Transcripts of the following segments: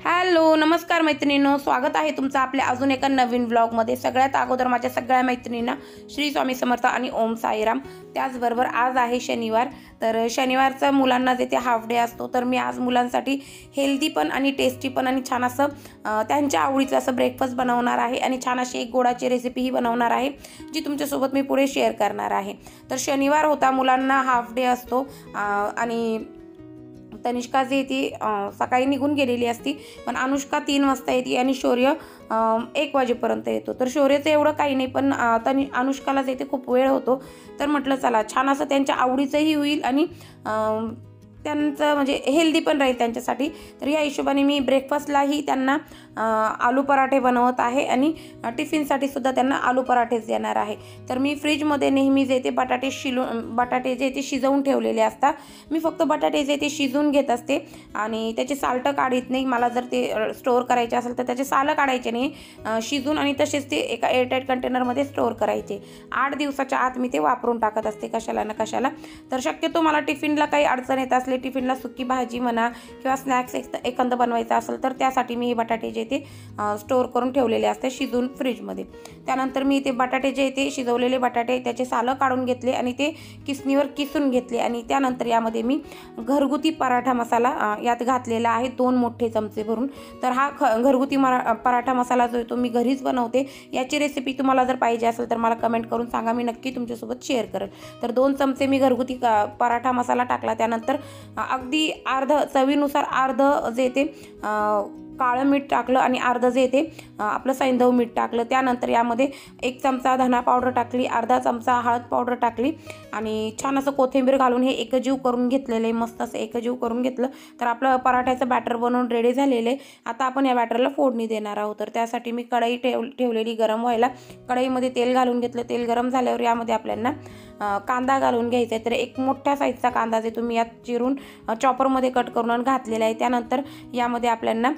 Hello नमस्कार मैत्रिणींनो, स्वागत आहे तुमचं आपल्या अजून एका नवीन व्लॉगमध्ये। सगळ्यात अगोदर माझ्या सगळ्या मैत्रिणींना श्री स्वामी समर्थ आणि ओम साईराम। त्याचबरोबर आज आहे शनिवार, तर शनिवारचा मुलांना जे ते हाफ डे असतो, तर मी आज मुलांसाठी हेल्दी पण आणि टेस्टी पण आणि छान असं त्यांच्या आवडीचं असं ब्रेकफास्ट बनवणार आहे आणि छान अशी एक गोडाची रेसिपीही बनवणार आहे, जी तुमच्यासोबत मी पुढे शेअर करणार आहे। तर शनिवार होता, मुलांना हाफ डे असतो आणि तनिष्का जी ती सकाळी निघून गेलेली असती, पण अनुष्का 3 वाजता येते आणि शौर्य 1 वाजेपर्यंत येतो। तर शौर्यचं एवढं काही नाही, पण अनुष्काला जे ते खूप वेळ होतो, तर म्हटलं चला छान असं त्यांच्या आवडीचंही होईल आणि त्यांचं म्हणजे हेल्दी पण राहील त्यांच्यासाठी। तर या हिशोबाने मी ब्रेकफास्टलाही त्यांना आलू पराठे बनवत आहे आणि टिफिनसाठी सुद्धा त्यांना आलू पराठेच देणार आहे। तर मी फ्रीजमध्ये नेहमी जे ते बटाटे जे ते शिजवून ठेवलेले असतात। मी फक्त बटाटे जे ते शिजवून घेत असते आणि त्याचे साल्ट काढत नाही। मला जर ते स्टोअर करायचे असेल तर त्याचे सालं काढायचे नाही, शिजवून आणि तसेच ते एका एअरटाईट कंटेनरमध्ये स्टोअर करायचे। 8 दिवसाच्या आत मी ते वापरून टाकत असते, कशाला ना कशाला। तर शक्यतो मला टिफिनला काही अडचण येत असले, टिफिनला सुकी भाजी म्हणा किंवा स्नॅक्स एखादं बनवायचं असेल, तर त्यासाठी मी हे बटाटे जे ते स्टोअर करून ठेवलेले असते शिजवून फ्रीजमध्ये। त्यानंतर मी ते बटाटे जे ते शिजवलेले बटाटे त्याचे सालं काढून घेतले आणि ते किसणीवर किसून घेतले आणि त्यानंतर यामध्ये मी घरगुती पराठा मसाला यात घातलेला आहे 2 मोठे चमचे भरून। तर हा घरगुती पराठा मसाला जो आहे तो मी घरीच बनवते। याची रेसिपी तुम्हाला जर पाहिजे असेल तर मला कमेंट करून सांगा, मी नक्की तुमच्यासोबत शेअर करेन। तर 2 चमचे मी घरगुती पराठा मसाला टाकला। त्यानंतर अगदी अर्ध चवीनुसार अर्ध जे ते काळं मीठ टाकलं आणि अर्ध जे ते आपलं सैंधव मीठ टाकलं। त्यानंतर यामध्ये 1 चमचा धना पावडर टाकली, अर्धा चमचा हळद पावडर टाकली आणि छान असं कोथिंबीर घालून हे एकजीव करून घेतलेलं आहे। मस्त असं एकजीव करून घेतलं तर आपलं पराठ्याचं बॅटर बनवून रेडी झालेलं आहे। आता आपण या बॅटरला फोडणी देणार आहोत। तर त्यासाठी मी कढई ठेवलेली गरम व्हायला, कढईमध्ये तेल घालून घेतलं। तेल गरम झाल्यावर यामध्ये आपल्याला कांदा घालून घ्यायचा आहे। तर एक मोठ्या साईजचा कांदा जे तुम्ही यात चिरून चॉपरमध्ये कट करून घातलेला आहे। त्यानंतर यामध्ये आपल्याला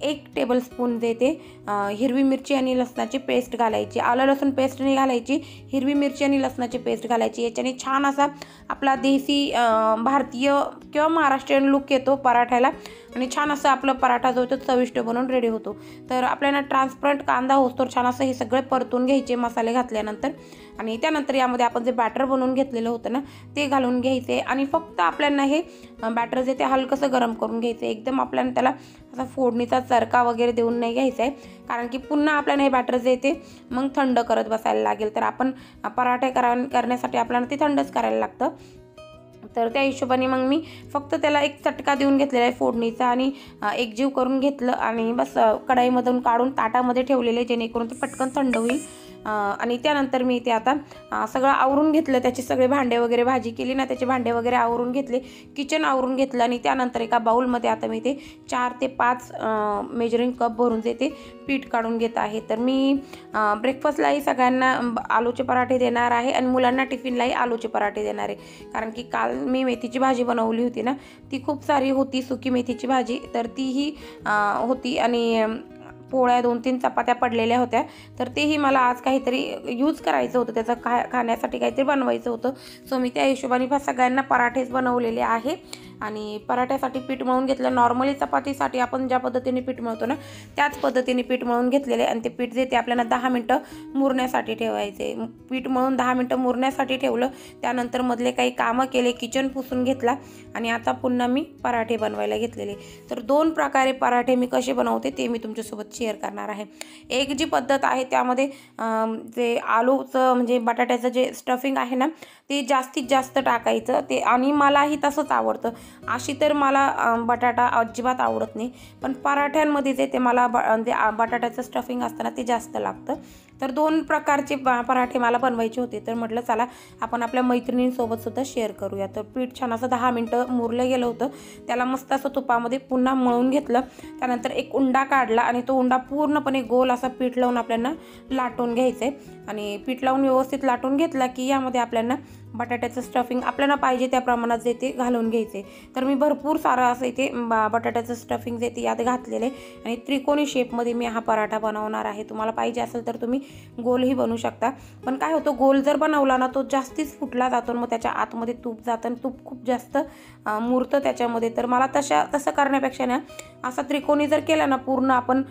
1 टेबलस्पून जे ते हिरवी मिरची आणि लसणाची पेस्ट घालायची। आलं लसूण पेस्ट नाही घालायची, हिरवी मिरची आणि लसणाची पेस्ट घालायची। याच्याने छान असा आपला देसी भारतीय किंवा महाराष्ट्रीयन लुक येतो पराठ्याला आणि छान असं आपला पराठा जो तो चविष्ट बनवून रेडी होतो। तर आपल्याला ट्रान्सपरंट कांदा होतो छान असं हे सगळे परतून घ्यायचे मसाले घातल्यानंतर आणि त्यानंतर यामध्ये आपण जे बॅटर बनवून घेतलेलं होतं ना ते घालून घ्यायचे आणि फक्त आपल्याला हे बॅटर जे ते हलकंसं गरम करून घ्यायचं। एकदम आपल्याला त्याला असा फोडणीचा चरका वगैरे देऊन नाही घ्यायचा आहे, कारण की पुन्हा आपल्याला हे बॅटर जे ते मग थंड करत बसायला लागेल। तर आपण पराठे करण्यासाठी आपल्याला ते थंडच करायला लागतं। तर त्या हिशोबाने मग मी फक्त त्याला एक चटका देऊन घेतलेला आहे फोडणीचा आणि एकजीव करून घेतलं आणि बस कढईमधून काढून ताटामध्ये ठेवलेले, जेणेकरून ते पटकन थंड होईल। आणि त्यानंतर मी ते आता सगळं आवरून घेतलं, त्याचे सगळे भांडे वगैरे भाजी केली ना त्याचे भांडे वगैरे आवरून घेतले, किचन आवरून घेतलं आणि त्यानंतर एका बाउलमध्ये आता मी ते 4 ते 5 मेजरिंग कप भरून जे ते पीठ काढून घेत आहे। तर मी ब्रेकफास्टलाही सगळ्यांना आलूचे पराठे देणार आहे आणि मुलांना टिफिनलाही आलूचे पराठे देणार आहे, कारण की काल मी मेथीची भाजी बनवली होती ना, ती खूप सारी होती सुकी मेथीची भाजी, तर तीही होती आणि पोळ्या 2-3 चपात्या पडलेल्या होत्या। तर तेही मला आज काहीतरी यूज करायचं होतं, त्याचं खाण्यासाठी काहीतरी बनवायचं होतं। सो मी त्या हिशोबाने सगळ्यांना पराठेच बनवलेले आहे आणि पराठ्यासाठी पीठ मळून घेतलं। नॉर्मली चपातीसाठी आपण ज्या पद्धतीने पीठ मळतो ना त्याच पद्धतीने पीठ मळून घेतलेले आणि ते पीठ जे ते आपल्याला 10 मिनटं मुरण्यासाठी ठेवायचे। पीठ मळून 10 मिनटं मुरण्यासाठी ठेवलं, त्यानंतर मधले काही कामं केले, किचन पुसून घेतला आणि आता पुन्हा मी पराठे बनवायला घेतलेले। तर 2 प्रकारे पराठे मी कसे बनवते ते मी तुमच्यासोबत शेअर करणार आहे। एक जी पद्धत आहे त्यामध्ये जे आलूचं म्हणजे बटाट्याचं जे स्टफिंग आहे ना ते जास्तीत जास्त टाकायचं ते, आणि मलाही तसंच आवडतं। अशी तर मला बटाटा अजिबात आवडत नाही, पण पराठ्यांमध्ये जे ते मला बटाट्याचं स्टफिंग असतं ना ते जास्त लागतं तर 2 प्रकारचे पराठे मला बनवायचे होते. तर म्हटलं चला आपण आपल्या मैत्रिणींसोबतसुद्धा शेअर करूया. तर पीठ छान असं 10 मिनटं मुरलं गेलं होतं. त्याला मस्त असं तुपामध्ये पुन्हा मळून घेतलं. त्यानंतर एक उंडा काढला आणि तो उंडा पूर्णपणे गोल असा पीठ लावून आपल्याला लाटून घ्यायचं आहे. आणि पीठ लावून व्यवस्थित लाटून घेतला की यामध्ये आपल्याला बटाट्याचं स्टफिंग आपल्याला पाहिजे त्या प्रमाणात जे ते घालून घ्यायचे. तर मी भरपूर सारं असं इथे बटाट्याचं स्टफिंग जे ते यात घातलेलं आहे आणि त्रिकोणी शेपमध्ये मी हा पराठा बनवणार आहे. तुम्हाला पाहिजे असेल तर तुम्ही गोलही बनवू शकता. पण काय होतं, गोल जर बनवला ना तो जास्तीच फुटला जातो, मग त्याच्या आतमध्ये तूप जातं आणि तूप खूप जास्त मुरतं त्याच्यामध्ये. तर मला तसं करण्यापेक्षा ना असा त्रिकोणी जर केला ना, पूर्ण आपण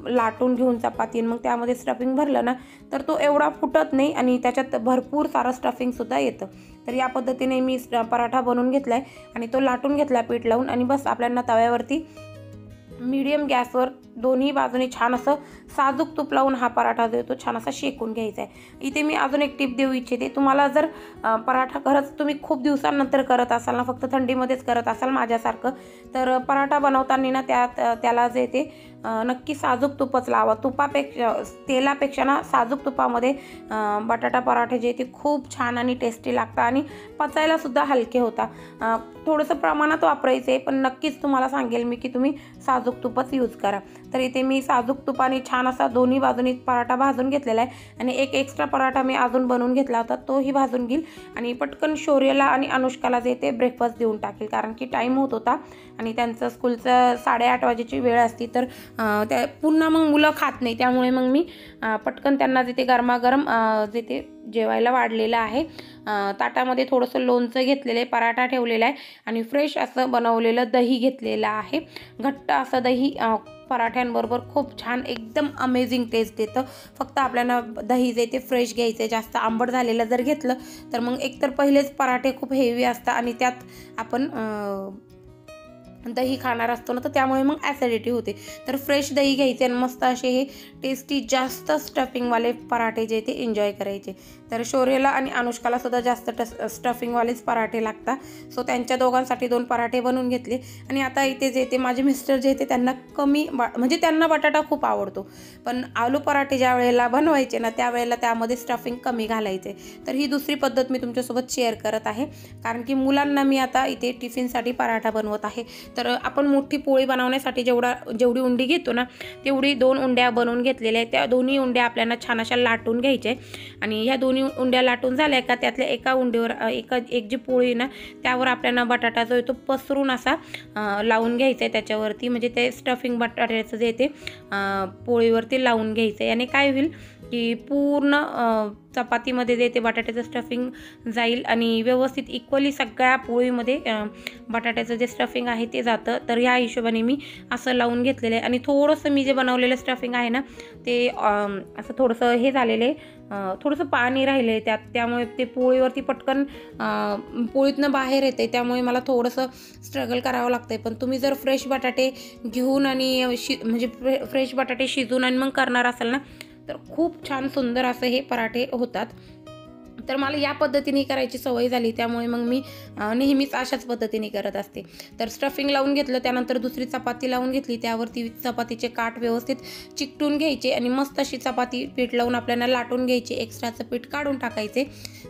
लाटून घेऊन चपाती मग त्यामध्ये स्टफिंग भरलं ना तर तो एवढा फुटत नाही आणि त्याच्यात भरपूर सारं स्टफिंगसुद्धा येतं. तर या पद्धतीने मी पराठा बनवून घेतला आहे आणि तो लाटून घेतला पीठ लावून आणि बस आपल्याला तव्यावरती मीडियम गॅसवर दोन्ही बाजूने छान असं साजूक तूप लावून हा पराठा जो तो छान असा शेकून घ्यायचा आहे. इथे मी अजून एक टिप देऊ इच्छिते. तुम्हाला जर पराठा खरंच तुम्ही खूप दिवसांनंतर करत असाल ना, फक्त थंडीमध्येच करत असाल माझ्यासारखं, तर पराठा बनवताना ना त्याला जे ते नक्की साजूक तुपच लावा. तेलापेक्षा ना साजूक तुपामध्ये बटाटा पराठे जे ते खूप छान आणि टेस्टी लागतात आणि पचायलासुद्धा हलके होता. थोडंसं प्रमाणात वापरायचं आहे, पण नक्कीच तुम्हाला सांगेल मी की तुम्ही साजूक तुपच यूज करा. तर इथे मी साजूक तुपाने छान असा दोन्ही बाजूनी पराठा भाजून घेतलेला आहे आणि एक एक्स्ट्रा पराठा मी अजून बनवून घेतला होता, तोही भाजून घेईल आणि पटकन शौर्यला आणि अनुष्काला जे ते ब्रेकफास्ट देऊन टाकेल, कारण की टाईम होत होता आणि त्यांचं स्कूलचं 8:30 वाजेची वेळ असती. तर त्या पुन्हा मग मुलं खात नाही, त्यामुळे मग मी पटकन त्यांना जे ते गरमागरम जे ते जेवायला वाढलेलं आहे. ताटामध्ये थोडंसं लोणचं घेतलेलं आहे, पराठा ठेवलेला आहे आणि फ्रेश असं बनवलेलं दही घेतलेलं आहे. घट्ट असं दही पराठ्यांबरोबर खूप छान एकदम अमेझिंग टेस्ट देतं. फक्त आपल्याला दही जे ते फ्रेश घ्यायचं आहे. जास्त आंबट झालेलं जर घेतलं तर मग एकतर पहिलेच पराठे खूप हेवी असतात आणि त्यात आपण दही खाणार असतो ना, तर त्यामुळे मग ॲसिडिटी होते. तर फ्रेश दही घ्यायचे आणि मस्त असे हे टेस्टी जास्त स्टफिंगवाले पराठे जे ते एन्जॉय करायचे. तर शौर्यला आणि अनुष्काला सुद्धा जास्त स्टफिंगवालेच पराठे लागतात. सो त्यांच्या दोघांसाठी 2 पराठे बनवून घेतले आणि आता इथे जे ते माझे मिस्टर जे ते त्यांना म्हणजे त्यांना बटाटा खूप आवडतो, पण आलू पराठे ज्या वेळेला बनवायचे ना त्यावेळेला त्यामध्ये स्टफिंग कमी घालायचे. तर ही दुसरी पद्धत मी तुमच्यासोबत शेअर करत आहे, कारण की मुलांना मी आता इथे टिफिनसाठी पराठा बनवत आहे. तर आपण मोठी पोळी बनवण्यासाठी जेवढी उंडी घेतो ना तेवढी 2 उंड्या बनवून घेतलेल्या आहेत. त्या दोन्ही उंड्या आपल्याला छान अशा लाटून घ्यायच्या आणि ह्या दोन्ही उंड्या लाटून झाल्या का त्यातल्या एका उंडीवर एक जी पोळी ना त्यावर आपल्याला बटाटा जो आहे तो पसरून असा लावून घ्यायचा आहे त्याच्यावरती, म्हणजे ते स्टफिंग बटाट्याचं जे ते पोळीवरती लावून घ्यायचं आहे. आणि काय होईल की पूर्ण चपातीमध्ये जे ते बटाट्याचं स्टफिंग जाईल आणि व्यवस्थित इक्वली सगळ्या पोळीमध्ये बटाट्याचं जे स्टफिंग आहे ते जातं. तर ह्या हिशोबाने मी असं लावून घेतलेलं आहे आणि थोडंसं मी जे बनवलेलं स्टफिंग आहे ना ते असं थोडंसं हे झालेलं आहे, थोडंसं पाणी राहिलं आहे त्यात, त्यामुळे ते पोळीवरती पटकन पोळीतनं बाहेर येते, त्यामुळे मला थोडंसं स्ट्रगल करावं लागतं आहे. पण तुम्ही जर फ्रेश बटाटे घेऊन आणि म्हणजे फ्रेश बटाटे शिजवून आणि मग करणार असाल ना तर खूप छान सुंदर असं हे पराठे होतात. तर मला या पद्धतीने करायची सवय झाली, त्यामुळे मग मी नेहमीच अशाच पद्धतीने करत असते. तर स्टफिंग लावून घेतलं, त्यानंतर दुसरी चपाती लावून घेतली, त्यावरती चपातीचे काठ व्यवस्थित चिकटून घ्यायचे आणि मस्त अशी चपाती पीठ लावून आपल्याला लाटून घ्यायची, एक्स्ट्राचं पीठ काढून टाकायचे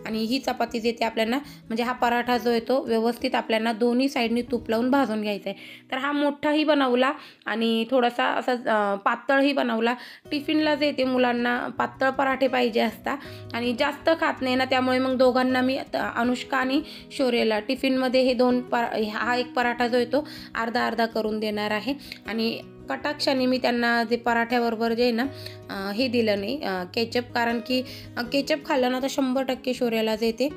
आणि ही चपाती जे ते आपल्याला म्हणजे हा पराठा जो आहे तो व्यवस्थित आपल्याला दोन्ही साईडनी तूप लावून भाजून घ्यायचा आहे. तर हा मोठाही बनवला आणि थोडासा असा पातळही बनवला. टिफिनला जे ते मुलांना पातळ पराठे पाहिजे असतात आणि जास्त खात नाही ना, त्यामुळे मग दोघांना मी अनुष्का आणि शौर्यला टिफिनमध्ये हा एक पराठा जो आहे तो अर्धा अर्धा करून देणार आहे. आणि कटाक्षाने मी त्यांना जे पराठ्याबरोबर जे आहे ना हे दिलं नाही केचप, कारण की केचप खाल्लं ना तर 100% शौर्याला जे ते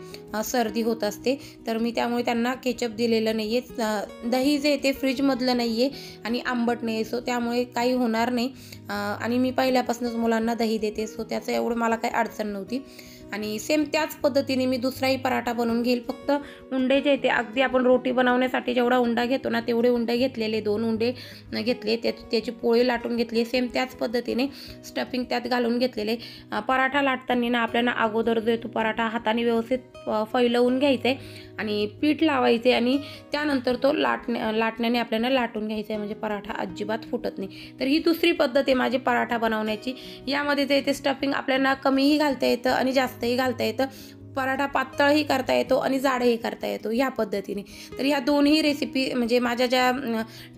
सर्दी होत असते. तर मी त्यामुळे त्यांना केचप दिलेलं नाही आहे. दही जे ते फ्रीजमधलं नाही आहे आणि आंबट नाही आहे, सो त्यामुळे काही होणार नाही आणि मी पहिल्यापासूनच मुलांना दही देते, सो त्याचं एवढं मला काही अडचण नव्हती. आणि सेम त्याच पद्धतीने मी दुसराही पराठा बनवून घेईल. फक्त उंडे जे ते अगदी आपण रोटी बनवण्यासाठी जेवढा उंडा घेतो ना तेवढे उंडे घेतलेले, 2 उंडे घेतले, त्याची पोळी लाटून घेतली. सेम त्याच पद्धतीने स्टफिंग त्यात घालून घेतलेले. पराठा लाटताना ना आपल्याला अगोदर जो तो पराठा हाताने व्यवस्थित फैलवून घ्यायचा आहे आणि पीठ लावायचे आणि त्यानंतर तो लाटण्याने आपल्याला लाटून घ्यायचा आहे, म्हणजे पराठा अजिबात फुटत नाही. तर ही दुसरी पद्धत आहे माझी पराठा बनवण्याची. यामध्ये जे ते स्टफिंग आपल्याला कमीही घालता येतं आणि जास्तही घालता येतं. पराठा पातळही करता येतो आणि जाडही करता येतो ह्या पद्धतीने. तर ह्या दोन्ही रेसिपी म्हणजे माझ्या ज्या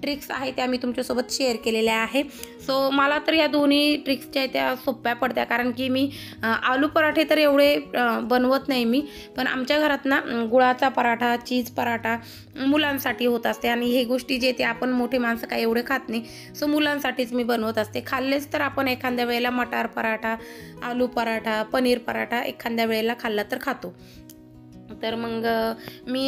ट्रिक्स आहेत त्या मी तुमच्यासोबत शेअर केलेल्या आहे. सो मला तर ह्या दोन्ही ट्रिक्स ज्या आहेत त्या सोप्या पडत्या, कारण की मी आलू पराठे तर एवढे बनवत नाही मी, पण आमच्या घरात ना गुळाचा पराठा, चीज पराठा मुलांसाठी होत असते आणि हे गोष्टी जे ते आपण मोठे माणसं काय एवढे खात नाही. सो मुलांसाठीच मी बनवत असते. खाल्लेच तर आपण एखाद्या वेळेला मटार पराठा, आलू पराठा, पनीर पराठा एखाद्या वेळेला खाल्ला तर खातो. तर मग मी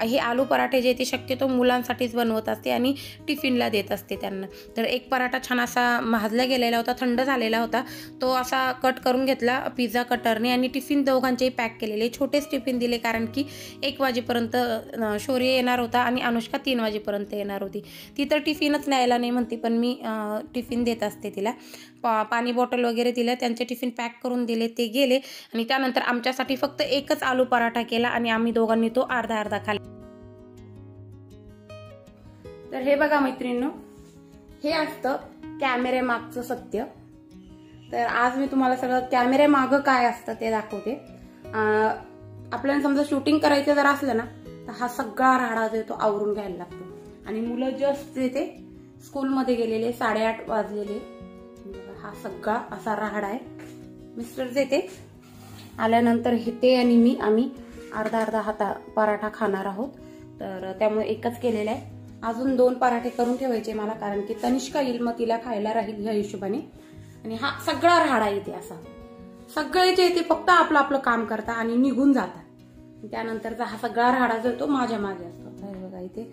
हे आलू पराठे जे ते शक्यतो मुलांसाठीच बनवत असते आणि टिफिनला देत असते त्यांना. तर एक पराठा छान असा भाजला गेलेला होता, थंड झालेला होता, तो असा कट करून घेतला पिझ्झा कटरने आणि टिफिन दोघांचेही पॅक केलेले. छोटेच टिफिन दिले, कारण की 1 वाजेपर्यंत शौर्य येणार होता आणि अनुष्का 3 वाजेपर्यंत येणार होती. ती तर टिफिनच न्यायला नाही म्हणते, पण मी टिफिन देत असते तिला. पाणी बॉटल वगैरे दिलं, त्यांचे टिफिन पॅक करून दिले, ते गेले आणि त्यानंतर आमच्यासाठी फक्त एकच आलू पराठा केला आणि आम्ही दोघांनी तो अर्धा अर्धा खाल्ला. तर हे बघा मैत्रिणींनो, हे असतं कॅमेरे मागचं सत्य. तर आज मी तुम्हाला सगळं कॅमेरे मागं काय असतं ते दाखवते. आपल्याला समजा शूटिंग करायचं जर असलं ना तर हा सगळा राडा जो तो आवरून घ्यायला लागतो. आणि मुलं जस्ट ते स्कूलमध्ये गेलेले, 8:30 वाजलेले. हा सगळा असा राहाडा आहे. मिस्टर जे ते आल्यानंतर हे ते आणि आम्ही अर्धा अर्धा पराठा खाणार आहोत. तर त्यामुळे एकच केलेला आहे. अजून 2 पराठे करून ठेवायचे मला, कारण की तनिष्का येईल मग तिला खायला राहील ह्या हिशोबाने. आणि हा सगळा राहाडा येते असा. सगळे जे ते फक्त आपलं आपलं काम करतात आणि निघून जातात. त्यानंतरचा हा सगळा राहाडा जो तो माझ्या मागे असतो. बघा इथे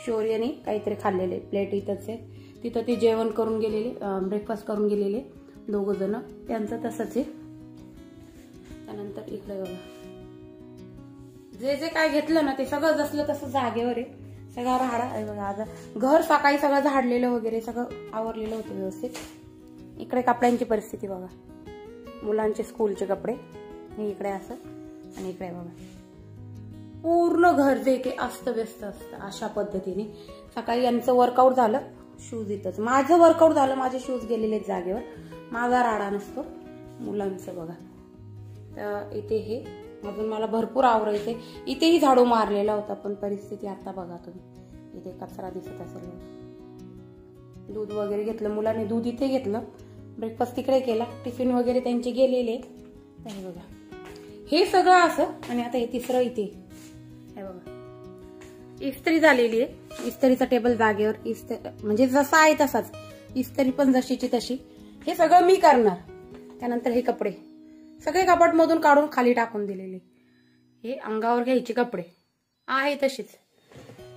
शौर्यने काहीतरी खाल्लेले, प्लेट इथंच आहे. तिथं ते जेवण करून गेलेले, ब्रेकफास्ट करून गेलेले 2 जण, त्यांचं तसंच आहे. त्यानंतर इकडे बघा जे जे काय घेतलं ना ते सगळं जसलं तसं जागेवर आहे. सगळा राहाडा आहे बघा. आता घर सकाळी सगळं झाडलेलं वगैरे सगळं आवरलेलं होतं व्यवस्थित. इकडे कपड्यांची परिस्थिती बघा, मुलांचे स्कूलचे कपडे हे इकडे असं आणि इकडे बघा पूर्ण घर जे ते अस्तव्यस्त असतं. अशा पद्धतीने सकाळी यांचं वर्कआउट झालं, शूज इथंच, माझं वर्कआउट झालं, माझे शूज गेलेले जागेवर, माझा राडा नसतो. मुलांचं बघा. तर इथे हे अजून मला भरपूर आवरायचे. इथेही झाडू मारलेला होता, पण परिस्थिती आता बघा तुम्ही, इथे कचरा दिसत असेल. दूध वगैरे घेतलं मुलांनी, दूध इथे घेतलं, ब्रेकफास्ट तिकडे केला, टिफिन वगैरे त्यांचे गेलेले. हे बघा हे सगळं असं. आणि आता हे तिसरं इथे हे बघा इस्त्री झालेली आहे. इस्त्रीचा टेबल जागेवर, म्हणजे जसा आहे तसाच, इस्त्री पण जशीची तशी. हे सगळं मी करणार. त्यानंतर हे कपडे सगळे कपाटमधून काढून खाली टाकून दिलेले, हे अंगावर घ्यायचे कपडे आहे तशीच.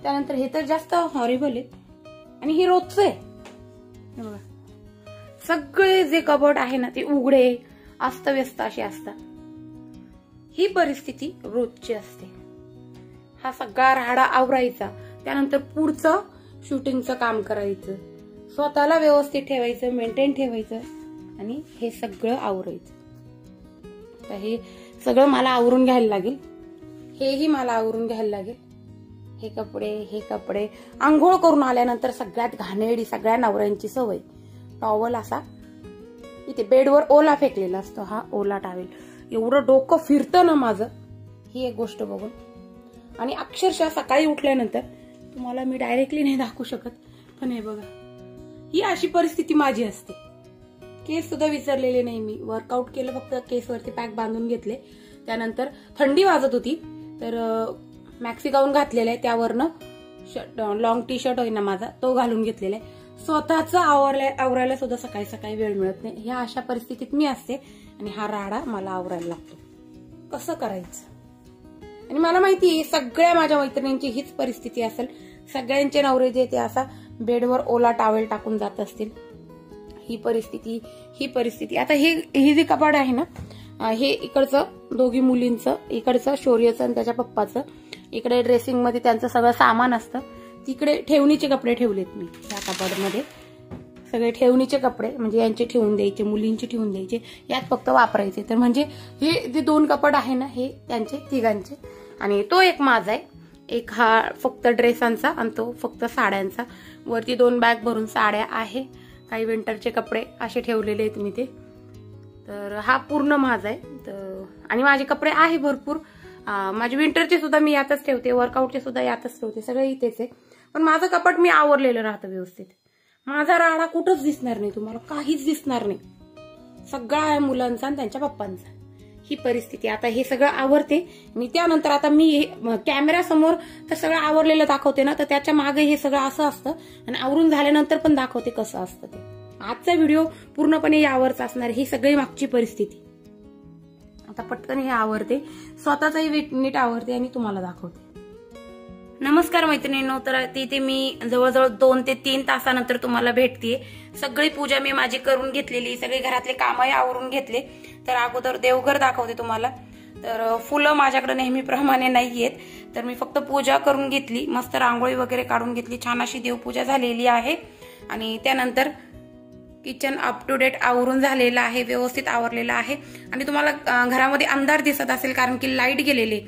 त्यानंतर हे तर जास्त हॉरिबल आहे आणि हे रोजचं आहे. बघा सगळे जे कबड आहे ना ते उघडे अस्तव्यस्त असे असतात. ही परिस्थिती रोजची असते. हा सगळा राहाडा आवरायचा, त्यानंतर पुढचं शूटिंगचं काम करायचं, स्वतःला व्यवस्थित ठेवायचं, मेंटेन ठेवायचं आणि हे सगळं आवरायचं. तर हे सगळं मला आवरून घ्यायला लागेल, हेही मला आवरून घ्यायला लागेल. हे कपडे आंघोळ करून आल्यानंतर सगळ्यात घाणेरडी सगळ्या नवऱ्यांची सवय, टॉवल असा इथे बेडवर ओला फेकलेला असतो. हा ओला टॉवेल, एवढं डोकं फिरतं ना माझं ही एक गोष्ट बघून. आणि अक्षरशः सकाळी उठल्यानंतर तुम्हाला मी डायरेक्टली नाही दाखवू शकत, पण हे बघा ही अशी परिस्थिती माझी असते. केस सुद्धा विसरलेले नाही मी. वर्कआउट केलं, फक्त केसवरती पॅक बांधून घेतले. त्यानंतर थंडी वाजत होती तर मॅक्सी गाऊन घातलेला आहे, त्यावरनं लॉंग टी शर्ट होईना माझा तो घालून घेतलेला आहे. स्वतःचं आवरायला सुद्धा सकाळी सकाळी वेळ मिळत नाही. ह्या अशा परिस्थितीत मी असते आणि हा राडा मला आवरायला लागतो. कसं करायचं? आणि मला माहिती आहे सगळ्या माझ्या मैत्रिणींची हीच परिस्थिती असेल. सगळ्यांचे नवरे जे ते असा बेडवर ओला टॉवेल टाकून जात असतील. ही परिस्थिती. आता हे जे कपाट आहे ना हे इकडचं दोघी मुलींचं, इकडचं शौर्यचं आणि त्याच्या पप्पाचं, इकडे ड्रेसिंग मध्ये त्यांचं सगळं सामान असतं. तिकडे ठेवणीचे कपडे ठेवलेत मी या कपाटमध्ये. सगळे ठेवणीचे कपडे म्हणजे यांचे ठेवून द्यायचे, मुलींचे ठेवून द्यायचे, यात फक्त वापरायचे. तर म्हणजे हे जे 2 कपाट आहे ना हे त्यांचे तिघांचे, आणि तो एक माझा आहे. एक हा फक्त ड्रेसांचा आणि तो फक्त साड्यांचा. वरती 2 बॅग भरून साड्या आहे, काही विंटरचे कपडे असे ठेवलेले आहेत मी ते. तर हा पूर्ण माझा आहे. तर आणि माझे कपडे आहे भरपूर. माझे विंटरचे सुद्धा मी यातच ठेवते, वर्कआउटचे सुद्धा यातच ठेवते, सगळे इथेच आहे. पण माझं कपाट मी आवरलेलं राहतं व्यवस्थित. माझा राडा कुठंच दिसणार नाही तुम्हाला, काहीच दिसणार नाही. सगळा आहे मुलांचा आणि त्यांच्या पप्पांचा. ही परिस्थिती. आता हे सगळं आवरते मी, त्यानंतर आता मी कॅमेरा समोर तर सगळं आवरलेलं दाखवते ना, तर त्याच्या मागे हे सगळं असं असतं आणि आवरून झाल्यानंतर पण दाखवते कसं असतं ते. आजचा व्हिडिओ पूर्णपणे यावरच असणार. ही सगळी मागची परिस्थिती. आता पटकन हे आवरते, स्वतःचाही नीट आवरते आणि तुम्हाला दाखवते. नमस्कार मैत्रिणींनो. तर तिथे मी जवळजवळ 2 ते 3 तासानंतर तुम्हाला भेटतेय. सगळी पूजा मी माझी करून घेतलेली, सगळे घरातले कामही आवरून घेतले. तर अगोदर देवघर दाखवते तुम्हाला. तर फुलं माझ्याकडे नेहमीप्रमाणे नाहीयेत, तर मी फक्त पूजा करून घेतली, मस्त रांगोळी वगैरे काढून घेतली, छान अशी देवपूजा झालेली आहे. आणि त्यानंतर किचन अप टू डेट आवरून झालेलं आहे, व्यवस्थित आवरलेलं आहे. आणि तुम्हाला घरामध्ये अंधार दिसत असेल कारण की लाईट गेलेले.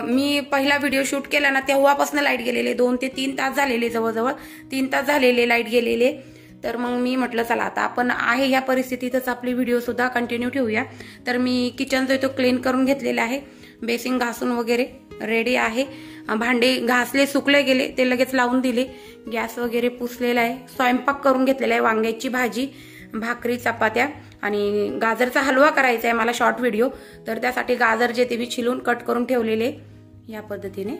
मी पहिला व्हिडिओ शूट केला ना तेव्हापासून लाईट गेलेले, 2 ते 3 तास झालेले, जवळजवळ 3 तास झालेले लाईट गेलेले. तर मग मी म्हटलं चला आता आपण आहे ह्या परिस्थितीतच आपली व्हिडिओ सुद्धा कंटिन्यू ठेवूया. तर मी किचन जो आहे तो क्लीन करून घेतलेला आहे, बेसिंग घासून वगैरे रेडी आहे. भांडे घासले, सुकले गेले, ते लगेच लावून दिले. गॅस वगैरे पुसलेला आहे. स्वयंपाक करून घेतलेला आहे, वांग्याची भाजी, भाकरी, चपात्या आणि गाजरचा हलवा करायचा आहे मला, शॉर्ट व्हिडिओ. तर त्यासाठी गाजर जे ते मी छिलून कट करून ठेवलेले या पद्धतीने.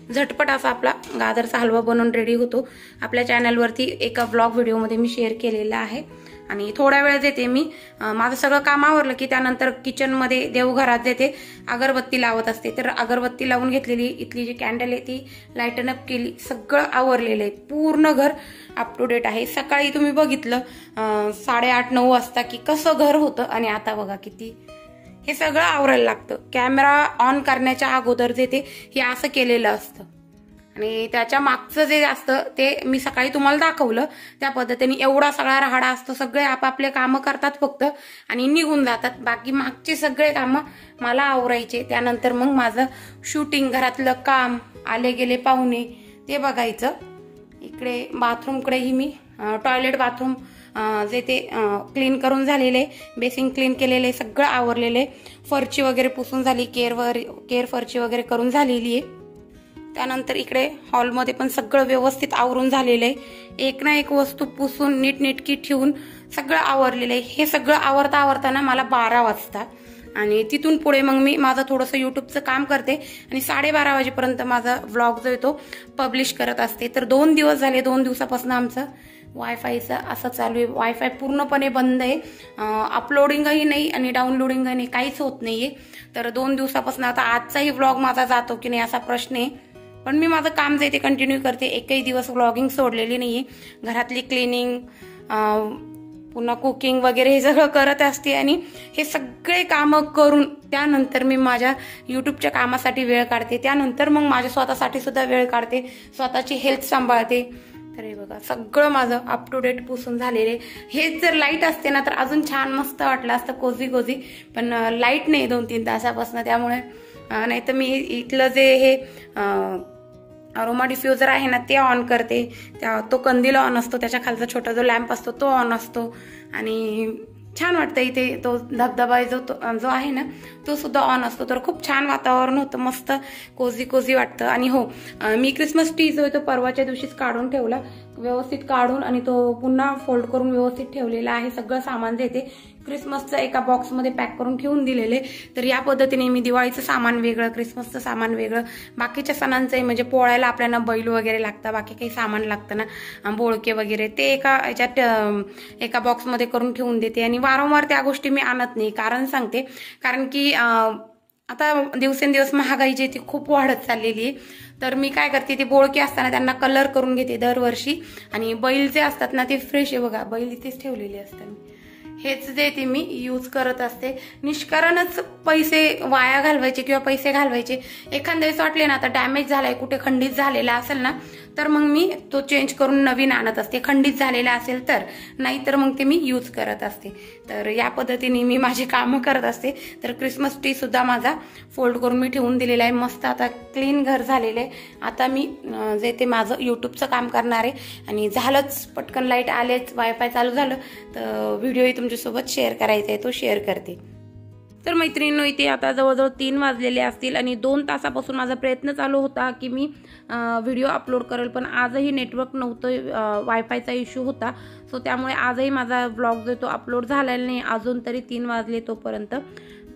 झटपट असा आपला गाजरचा हलवा बनवून रेडी होतो. आपल्या चॅनलवरती एका ब्लॉग व्हिडिओमध्ये मी शेअर केलेला आहे. आणि थोड्या वेळ देते मी, माझं सगळं काम आवरलं की त्यानंतर किचनमध्ये देवघरात देते, अगरबत्ती लावत असते. तर अगरबत्ती लावून घेतलेली, इथली जी कॅन्डल आहे ती लाईटन अप केली, सगळं आवरलेलं आहे, पूर्ण घर अप टू डेट आहे. सकाळी तुम्ही बघितलं 8:30-9 वाजता की कसं घर होतं, आणि आता बघा किती. हे सगळं आवरायला लागतं. कॅमेरा ऑन करण्याच्या अगोदर जे ते हे असं केलेलं असतं, आणि त्याच्या मागचं जे असतं ते मी सकाळी तुम्हाला दाखवलं त्या पद्धतीने. एवढा सगळा राहाडा असतो, सगळे आपापले कामं करतात फक्त आणि निघून जातात. बाकी मागचे सगळे कामं मला आवरायचे. त्यानंतर मग माझं शूटिंग, घरातलं काम, आले गेले पाहुणे ते बघायचं. इकडे बाथरूमकडेही मी टॉयलेट, बाथरूम जे ते क्लीन करून झालेले, बेसिंग क्लीन केलेले, सगळं आवरलेले. फरची वगैरे पुसून झाली, केर फरची वगैरे करून झालेली आहे. त्यानंतर इकडे हॉलमध्ये पण सगळं व्यवस्थित आवरून झालेलं आहे. एक ना एक वस्तू पुसून नीटनेटकी ठेवून सगळं आवरलेलं आहे. हे सगळं आवरताना मला 12 वाजतात. आणि तिथून पुढे मग मी माझं थोडंसं युट्यूबचं काम करते आणि 12:30 वाजेपर्यंत माझा व्लॉग जो आहे तो पब्लिश करत असते. तर 2 दिवस झाले, 2 दिवसापासून आमचं वायफायचं असं चालू आहे. वायफाय पूर्णपणे बंद आहे, अपलोडिंगही नाही आणि डाउनलोडिंगही नाही, काहीच होत नाहीये. तर 2 दिवसापासून आता आजचाही व्लॉग माझा जातो की नाही असा प्रश्न आहे. पण मी माझं काम जे ते कंटिन्यू करते, एकही दिवस व्लॉगिंग सोडलेली नाहीये. घरातली क्लिनिंग, पुन्हा कुकिंग वगैरे हे सगळं करत असते. आणि हे सगळे कामं करून त्यानंतर मी माझ्या युट्यूबच्या कामासाठी वेळ काढते. त्यानंतर मग माझ्या स्वतःसाठी सुद्धा वेळ काढते, स्वतःची हेल्थ सांभाळते. तर हे बघा सगळं माझं अप टू डेट पुसून झालेले. हेच जर लाईट असते ना तर अजून छान मस्त वाटलं असतं, कोझी कोझी. पण लाईट नाही 2-3 तासापासून, त्यामुळे नाही तर मी इथलं जे हे अरोमा डिफ्युजर आहे ना ते ऑन करते. तो कंदील ऑन असतो, त्याच्या खालचा छोटा जो लॅम्प असतो तो ऑन असतो. आणि छान वाटतं इथे. तो धबधबा जो आहे ना तो सुद्धा ऑन असतो. तर खूप छान वातावरण होतं, मस्त कोझी कोझी वाटतं. आणि हो, मी क्रिसमस ट्री जो आहे तो परवाच्या दिवशीच काढून ठेवला, व्यवस्थित काढून, आणि तो पुन्हा फोल्ड करून व्यवस्थित ठेवलेला आहे. सगळं सामान जे ते क्रिसमसचं एका बॉक्समध्ये पॅक करून ठेवून दिलेले. तर या पद्धतीने मी दिवाळीचं सामान वेगळं, क्रिसमसचं सामान वेगळं, बाकीच्या सणांचंही म्हणजे पोळ्याला आपल्याला बैल वगैरे लागतं, बाकी काही सामान लागतं ना, बोळके वगैरे, ते एका बॉक्समध्ये करून ठेवून देते. आणि वारंवार त्या गोष्टी मी आणत नाही, कारण सांगते, कारण की आता दिवसेंदिवस महागाई जी ती खूप वाढत चाललेली आहे. तर मी काय करते, ते बोळके असताना त्यांना कलर करून घेते दरवर्षी. आणि बैल जे असतात ना ते फ्रेश आहे. बघा बैल इथेच ठेवलेले असतात, हेच जे ते मी यूज करत असते. निष्कारणच पैसे वाया घालवायचे किंवा पैसे घालवायचे. एखाद्या वेळेस वाटले ना आता डॅमेज झालाय, कुठे खंडित झालेला असेल ना, तर मग मी तो चेंज करून नवीन आणत असते. खंडित झालेला असेल तर, नाहीतर मग ते मी यूज करत असते. तर या पद्धतीने मी माझी कामं करत असते. तर क्रिसमस ट्री सुद्धा माझा फोल्ड करून मी ठेवून दिलेला आहे. मस्त आता क्लीन घर झालेलं आहे. आता मी जे ते माझं यूट्यूबचं काम करणार आहे. आणि झालंच, पटकन लाईट आलेच, वायफाय चालू झालं, तर व्हिडिओही तुमच्यासोबत शेअर करायचा आहे, तो शेअर करते. तर मैत्रिणींनो, इथे आता जवळजवळ 3 वाजलेले असतील आणि 2 तासापासून माझा प्रयत्न चालू होता की मी व्हिडिओ अपलोड करेल, पण आजही नेटवर्क नव्हतं, वायफायचा इश्यू होता. सो त्यामुळे आजही माझा व्लॉग जो तो अपलोड झालेला नाही अजून तरी 3 वाजले तोपर्यंत.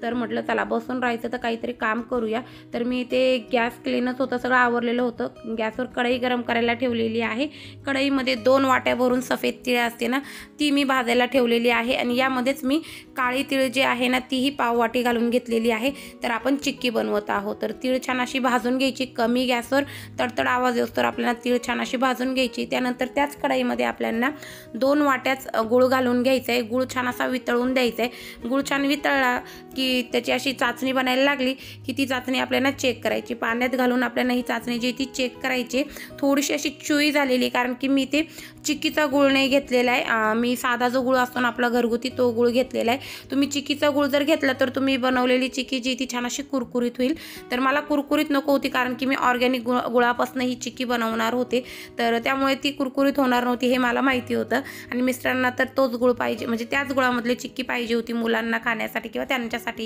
तर म्हटलं चला बसून राहायचं तर काहीतरी काम करूया. तर मी ते गॅस क्लीनच होतं, सगळं आवरलेलं होतं. गॅसवर कढई गरम करायला ठेवलेली आहे. कढईमध्ये 2 वाट्या भरून सफेद तिळ असते ना, ती मी भाजायला ठेवलेली आहे. आणि यामध्येच मी काळी तिळ जे आहे ना, तीही पाव वाटी घालून घेतलेली आहे. तर आपण चिक्की बनवत आहोत. तर तीळ छान अशी भाजून घ्यायची, कमी गॅसवर तडतड आवाज येतो तर आपल्याला तीळ छान अशी भाजून घ्यायची. त्यानंतर त्याच कढईमध्ये आपल्याला 2 वाट्याच गुळ घालून घ्यायचा आहे. गुळ छान असा वितळून द्यायचा आहे. गुळ छान वितळला की त्याची अशी चाचणी बनायला लागली की ती चाचणी आपल्याला चेक करायची. पाण्यात घालून आपल्याला ही चाचणी जी ती चेक करायची. थोडीशी अशी चुई झालेली, कारण की मी ते चिक्कीचा गुळ नाही घेतलेला आहे. मी साधा जो गुळ असतो ना आपला घरगुती, तो गुळ घेतलेला आहे. तुम्ही चिक्कीचा गुळ जर घेतला तर तुम्ही बनवलेली चिक्की जी ती छान अशी कुरकुरीत होईल. तर मला कुरकुरीत नको होती, कारण की मी ऑर्गॅनिक गुळापासून ही चिक्की बनवणार होते. तर त्यामुळे ती कुरकुरीत होणार नव्हती हे मला माहिती होतं. आणि मिस्टरांना तर तोच गुळ पाहिजे, म्हणजे त्याच गुळामधली चिक्की पाहिजे होती मुलांना खाण्यासाठी किंवा त्यांच्यासाठीही.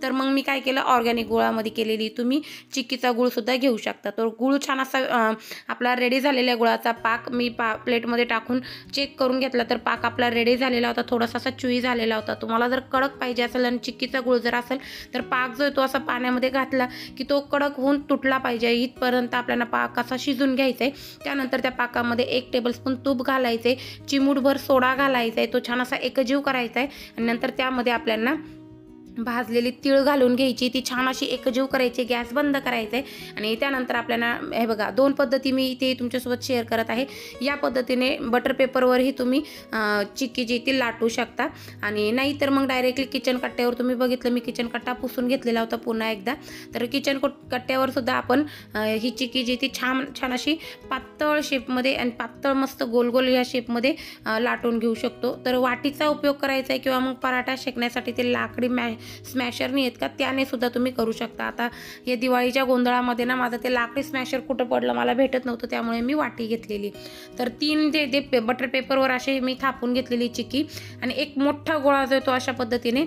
तर मग मी काय केलं, ऑर्गॅनिक गुळामध्ये केलेली. तुम्ही चिक्कीचा गुळसुद्धा घेऊ शकता. तर गुळ छान असा आपला रेडी झालेल्या गुळाचा पाक मी प्लेटमध्ये टाकून चेक करून घेतला. तर पाक आपला रेडी झालेला होता. थोडासा असा चुई झालेला होता. तुम्हाला जर कडक पाहिजे असेल आणि चिक्कीचा गुळ जर असेल तर पाक जो आहे तो असा पाण्यामध्ये घातला की तो कडक होऊन तुटला पाहिजे, इथपर्यंत आपल्याला पाक असा शिजून घ्यायचा आहे. त्यानंतर त्या पाकामध्ये 1 टेबलस्पून तूप घालायचे, चिमूटभर सोडा घालायचा आहे, तो छान असा एकजीव करायचा आहे. आणि नंतर त्यामध्ये आपल्याला भाजलेली तीळ घालून घ्यायची, ती छान अशी एकजीव करायची. गॅस बंद करायचा आहे. आणि त्यानंतर आपल्याला हे बघा 2 पद्धती मी इथे तुमच्यासोबत शेअर करत आहे. या पद्धतीने बटर पेपरवरही तुम्ही चिक्की जी ती लाटू शकता. आणि नाहीतर मग डायरेक्टली किचन कट्ट्यावर, तुम्ही बघितलं मी किचन कट्टा पुसून घेतलेला होता पुन्हा एकदा. तर किचन कट्ट्यावर सुद्धा आपण ही चिक्की जी ती छान छान अशी पातळ शेपमध्ये आणि पातळ मस्त गोल गोल या शेपमध्ये लाटून घेऊ शकतो. तर वाटीचा उपयोग करायचा आहे किंवा मग पराठा शेकण्यासाठी ते लाकडी स्मॅशर नाही आहेत का, त्याने सुद्धा तुम्ही करू शकता. आता या दिवाळीच्या गोंधळामध्ये ना माझं ते लाकडी स्मॅशर कुठं पडलं मला भेटत नव्हतं, त्यामुळे मी वाटी घेतलेली. तर 3 जे बटर पेपरवर असे मी थापून घेतलेली चिक्की. आणि एक मोठा गोळा जो तो अशा पद्धतीने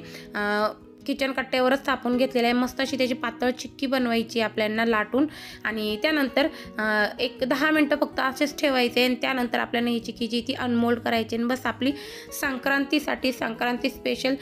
किचन कट्ट्यावरच थापून घेतलेला आहे. मस्त अशी त्याची पातळ चिक्की बनवायची आपल्याला लाटून. आणि त्यानंतर 10 मिनटं फक्त असेच ठेवायचे. आणि त्यानंतर आपल्याला ही चिक्की जी ती अनमोल्ड करायची. आणि बस आपली संक्रांती स्पेशल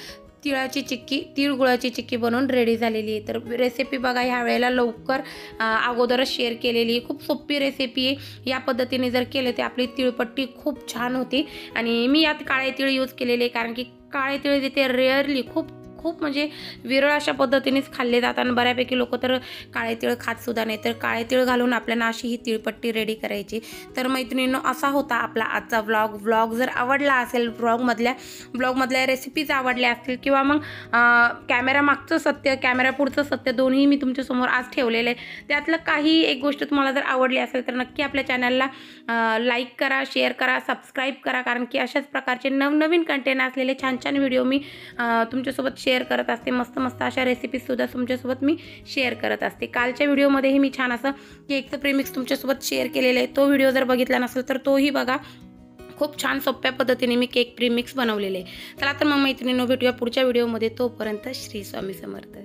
तिळाची चिक्की, तिळगुळाची चिक्की बनवून रेडी झालेली आहे. तर रेसिपी बघा, ह्या वेळेला लवकर अगोदरच शेअर केलेली आहे. खूप सोपी रेसिपी आहे. या पद्धतीने जर केले तर आपली तिळपट्टी खूप छान होती. आणि मी यात काळे तिळ यूज केलेले, कारण की काळे तिळ तिथे रेअरली खूप म्हणजे विरळ अशा पद्धतीनेच खाल्ले जातात. आणि बऱ्यापैकी लोक तर काळे तिळ खात सुद्धा नाही. तर काळे तिळ घालून आपल्याला अशी ही तिळपट्टी रेडी करायची. तर मैत्रिणींनो, असा होता आपला आजचा व्लॉग जर आवडला असेल, व्लॉगमधल्या रेसिपीज आवडल्या असतील किंवा मग कॅमेरा मागचं सत्य, कॅमेरा पुढचं सत्य दोन्ही मी तुमच्यासमोर आज ठेवलेलं आहे. त्यातलं काही एक गोष्ट तुम्हाला जर आवडली असेल तर नक्की आपल्या चॅनलला लाईक करा, शेअर करा, सबस्क्राईब करा, कारण की अशाच प्रकारचे नवनवीन कंटेंट असलेले छान छान व्हिडिओ मी तुमच्यासोबत शेअर करत असते. मस्त अशा रेसिपीजसुद्धा तुमच्यासोबत मी शेअर करत असते. कालच्या व्हिडिओमध्येही मी छान असं केकचं प्रीमिक्स तुमच्यासोबत शेअर केलेलं आहे. तो व्हिडिओ जर बघितला नसेल तर तोही बघा. खूप छान सोप्या पद्धतीने मी केक प्रीमिक्स बनवलेले आहे. चला तर मग मैत्रिणींनो, भेटूया पुढच्या व्हिडिओमध्ये. तोपर्यंत श्री स्वामी समर्थ.